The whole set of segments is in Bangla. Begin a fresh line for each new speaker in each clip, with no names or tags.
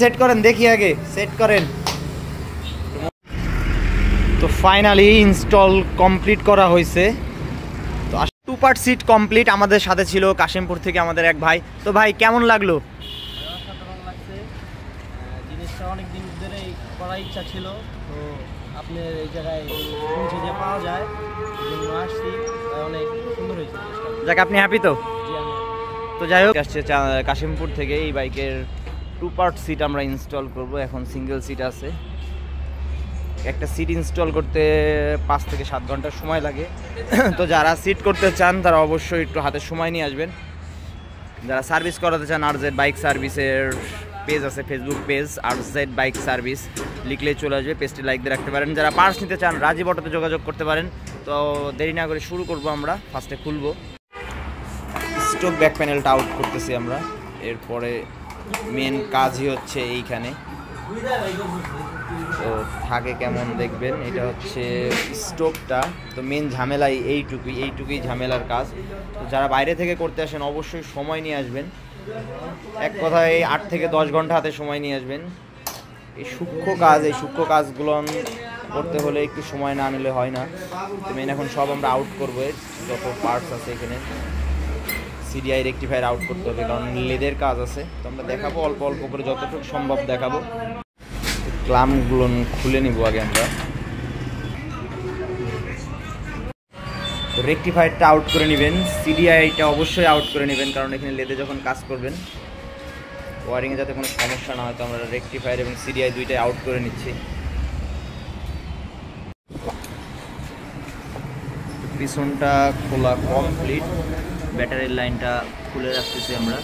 সেট করেন দেখি, আগে সেট করেন। তো ফাইনালি ইনস্টল কমপ্লিট করা হয়েছে। তো 2 পার্ট সিট কমপ্লিট। আমাদের সাথে ছিল কাশিমপুর থেকে আমাদের এক ভাই। তো ভাই কেমন লাগলো?
জিনিসটা অনেক দিন ধরেই করার ইচ্ছা ছিল, তো আপনার এই জায়গায় পৌঁছে যে পাওয়া যায় এই জন্য আসছি, অনেক সুন্দর হয়েছে।
যাক, আপনি হ্যাপি তো?
জি আমি।
তো যাই হোক, আসছে কাশিমপুর থেকে এই বাইকের 2 পার্ট সিট আমরা ইনস্টল করব। এখন সিঙ্গেল সিট আছে। একটা সিট ইনস্টল করতে 5 থেকে 7 ঘন্টা সময় লাগে। তো যারা সিট করতে চান তারা অবশ্যই একটু হাতে সময় নিয়ে আসবেন। যারা সার্ভিস করাতে চান, আরজেড বাইক সার্ভিসের পেজ আছে, Facebook page RZ bike service, লিখলেই চলে আসবে। পেজটি লাইক দিয়ে রাখতে পারেন। যারা পার্টস নিতে চান রাজীব অটোতে যোগাযোগ করতে পারেন। তো দেরি না করে শুরু করব। আমরা ফার্স্টে খুলবো স্টক ব্যাক প্যানেলটা আউট করতেছি আমরা। এরপরে মেন কাজই হচ্ছে এইখানে। তো থাকে কেমন দেখবেন। এটা হচ্ছে স্টোভটা। তো মেন ঝামেলাই এইটুকুই ঝামেলার কাজ। তো যারা বাইরে থেকে করতে আসেন অবশ্যই সময় নিয়ে আসবেন। এক কথায় 8 থেকে 10 ঘন্টা হাতে সময় নিয়ে আসবেন। এই সূক্ষ্ম কাজগুলো করতে হলে একটু সময় না নিলে হয় না। তো মেন এখন সব আমরা আউট করবো। যত পার্টস আছে এখানে সিডিআই রেকটিফায়ার আউট করতে হবে, কারণ লেদের কাজ আছে। তো আমরা দেখাবো অল্প অল্প করে, যতটুকু সম্ভব দেখাবো। ক্লামগুলো খুলে নিব আগে আমরা। রেকটিফায়ারটা আউট করে নেবেন, সিডিআইটা অবশ্যই আউট করে নেবেন, কারণ এখানে লেদে যখন কাজ করবেন ওয়ারিংয়ে যাতে কোনো সমস্যা না হয়। তো আমরা রেকটিফায়ার এবং সিডিআই দুইটাই আউট করে নিচ্ছি। পিছনটা খোলা কমপ্লিট। ব্যাটারির লাইনটা খুলে রাখতেছি আমরা।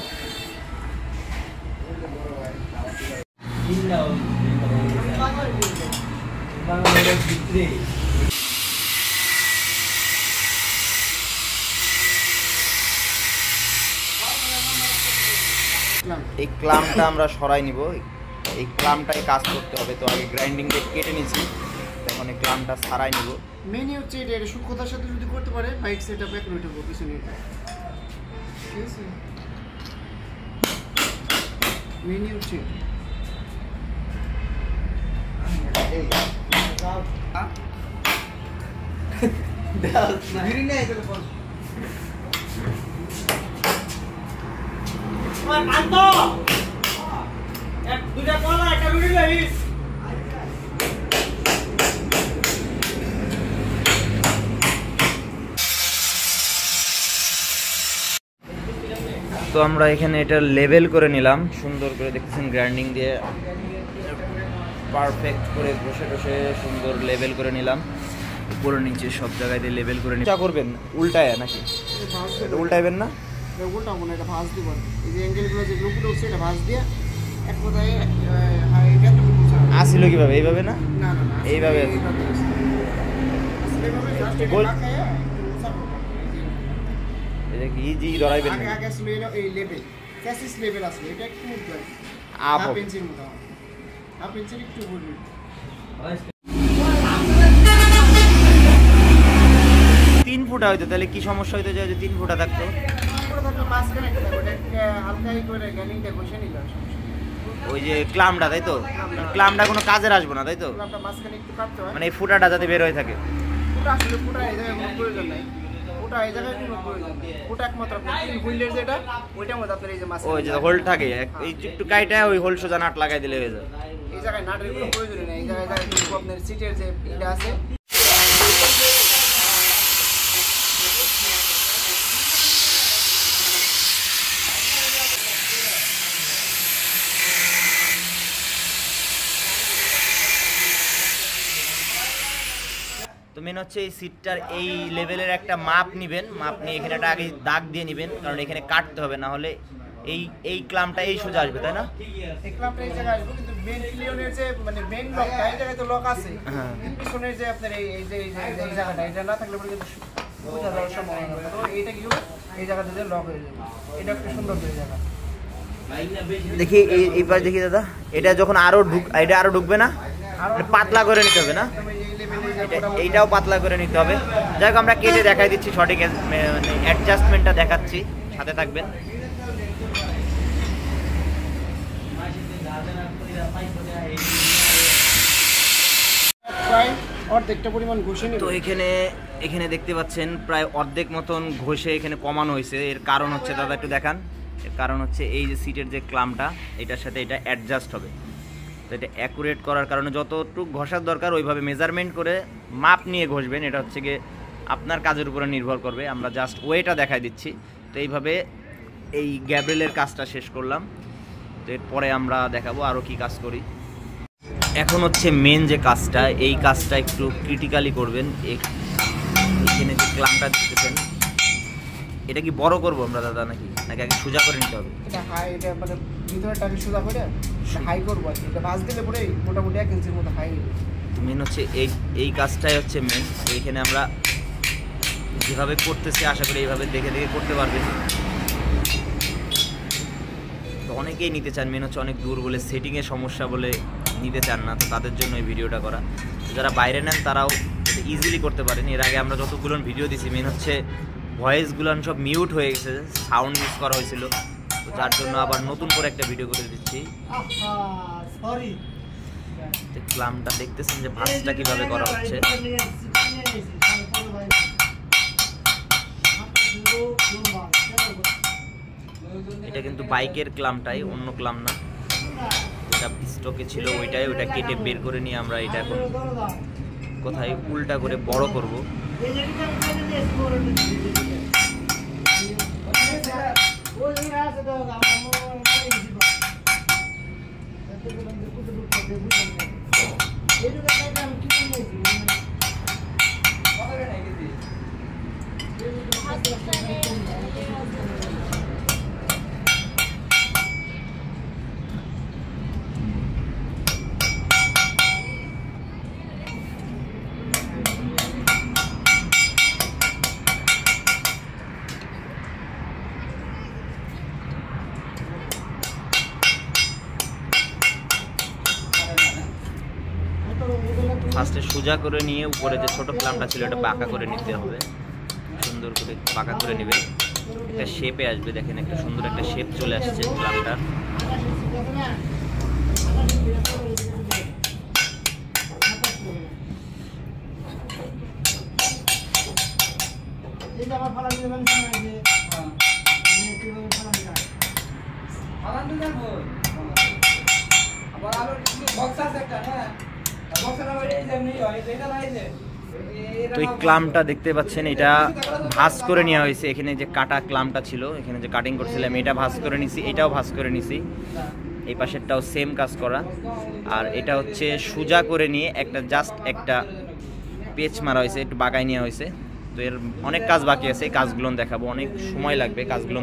এই ক্লামটা আমরা সরাই নিব। এই ক্লামটাই কাজ করতে হবে। তো আগে গ্রাইন্ডিং দিয়ে কেটে নিচ্ছি, এখন এই ক্লামটা ছাড়াই নিব।
মেনই হচ্ছে এটা সূক্ষ্মতার সাথে যদি করতে পারে বাইক সেটআপ এক রইতে হবে পিছনে। ঠিক আছে, মেনই হচ্ছে
তো আমরা এখানে এটা লেভেল করে নিলাম সুন্দর করে, দেখতেছেন গ্রাইন্ডিং দিয়ে পারফেক্ট করে বসে বসে সুন্দর লেভেল করে নিলাম। উপরে নিচে সব জায়গায় দিয়ে লেভেল করে নিচ্ছি। করবেন উল্টায় নাকি? এটা উল্টাইবেন না?
উল্টাবো না, এটা ভাঁজ দিব। এই যে অ্যাঙ্গেলগুলো যেগুলো উঠছে এটা ভাঁজ দিয়ে এক কথায়
আসিল কিভাবে? এইভাবে না,
না না
এইভাবে এটা কি ইজি ধরাইবেন না?
আগে আসলে এই লেভেল ক্যাসিস লেভেল আসলে এটা একটু উঠবে
আপ
পেন্সিল মতো, আপ পেন্সিল একটু উঠবে।
3 ফুটা হইতো, তাহলে কি সমস্যা হইতো যে 3 ফুটা থাকতো? ওই যে ক্লামটা, তাই তো? ক্লামটা কোনো কাজের আসবে না, তাই তো? মানে এই ফুটাটা যাতে বের হয়ে থাকে। ওই যে হোল্ড থাকে, এই একটু কাইটা ওই হোল্ড সোজা নাট লাগাই দিলে হয়ে যায়।
এই জায়গায় নাটের কোনো প্রয়োজন নেই, এই জায়গায় আপনার সিটের যে এটা আছে
তো মেন হচ্ছে এই সিটটার এই লেভেলের একটা মাপ নেবেন। মাপ নিয়ে এখানে একটা আগে দাগ দিয়ে নেবেন, কারণ এখানে কাটতে হবে, না হলে এই ক্লামটা এই সোজা আসবে, তাই না?
এই ক্লামটা এই জায়গায় আসবে, কিন্তু মেন ক্লিয়নের যে মানে মেন লকটা এই জায়গায় তো লক আছে, পিছনের যে আপনার এই যে এই জায়গাটা এটা না থাকলে পরে কিন্তু বোঝা যাওয়ার সম্ভাবনা থাকে। তো এইটা কি হবে, এই জায়গাটা যে লক হয়ে যাবে। এটা একটা সুন্দর জায়গা।
দেখি এইবার দেখি দাদা, এটা যখন এটা আরো ঢুকবে না, পাতলা করে নিতে হবে না? এইটাও পাতলা করে নিতে হবে। যাই হোক, আমরা কেটে দেখাই দিচ্ছি, সঠিক অ্যাডজাস্টমেন্টটা দেখাচ্ছি, সাথে থাকবেন।
প্রায় অর্ধেকটা পরিমাণ ঘষে নেব।
তো এখানে দেখতে পাচ্ছেন প্রায় অর্ধেক মতন ঘষে এখানে কমানো হয়েছে। এর কারণ হচ্ছে, দাদা একটু দেখান, এর কারণ হচ্ছে এই যে সিটের যে ক্লামটা, এটার সাথে এটা অ্যাডজাস্ট হবে। তো এটা অ্যাকুরেট করার কারণে যতটুকু ঘষার দরকার ওইভাবে মেজারমেন্ট করে মাপ নিয়ে ঘষবেন। এটা হচ্ছে গিয়ে আপনার কাজের উপরে নির্ভর করবে। আমরা জাস্ট ওয়েটা দেখাই দিচ্ছি। তো এইভাবে এই গ্যাব্রিয়েলের কাজটা শেষ করলাম। তো এরপরে আমরা দেখাবো আরও কি কাজ করি। এখন হচ্ছে মেন যে কাজটা, এই কাজটা একটু ক্রিটিক্যালি করবেন। এখানে যে ক্লামটা দিতেছেন, এটা কি বড় করবো আমরা দাদা নাকি নাকি আগে সোজা করে নিতে হবে?
এটা হাই, এটা মানে ভিতরটা আমি সোজা করে হাই করবো আর কি। এটা ভাঁজ দিলে পরে মোটামুটি 1 ইঞ্চির মতো হাই নেবে।
মেন হচ্ছে এই কাজটাই হচ্ছে মেন। তো এইখানে আমরা যেভাবে করতেছি আশা করি এইভাবে দেখে দেখে করতে পারবেন। তো অনেকেই নিতে চান, মেন হচ্ছে অনেক দূর বলে, সেটিংয়ের সমস্যা বলে নিতে চান না। তো তাদের জন্য এই ভিডিওটা করা। যারা বাইরে নেন তারাও ইজিলি করতে পারেন। এর আগে আমরা যতগুলো ভিডিও দিছি, মেন হচ্ছে ভয়েসগুলো সব মিউট হয়ে গেছে, সাউন্ড ইউজ করা হয়েছিল। তো যার জন্য আবার নতুন করে একটা ভিডিও করে দিচ্ছি। ক্লামটা দেখতেছেন যে ভাঁজটা কিভাবে করা হচ্ছে। এটা কিন্তু বাইকের ক্লামটাই, অন্য ক্লাম না। এটা স্টকে ছিল ওইটাই, ওইটা কেটে বের করে নিয়ে আমরা এটা এখন কোথায় উল্টা করে বড় করব। ফার্স্টে সোজা করে নিয়ে উপরে যে ছোট ক্লামটা ছিল এটা বাঁকা করে নিতে হবে। সুন্দর করে বাঁকা করে নেবে, একটা শেপে আসবে। দেখেন একটা সুন্দর একটা শেপ চলে আসছে ক্লামটা। তো এই ক্লামটা দেখতে পাচ্ছেন, এটা ভাঁজ করে নেওয়া হয়েছে। এখানে যে কাটা ক্লামটা ছিল, এখানে যে কাটিং করছিলাম, এটা ভাঁজ করে নিছি, এটাও ভাঁজ করে নিছি। এই পাশেরটাও সেম কাজ করা। আর এটা হচ্ছে সোজা করে নিয়ে একটা জাস্ট একটা পেচ মারা হয়েছে, একটু বাঁকায় নেওয়া হয়েছে। তো এর অনেক কাজ বাকি আছে, এই কাজগুলো দেখাবো, অনেক সময় লাগবে কাজগুলো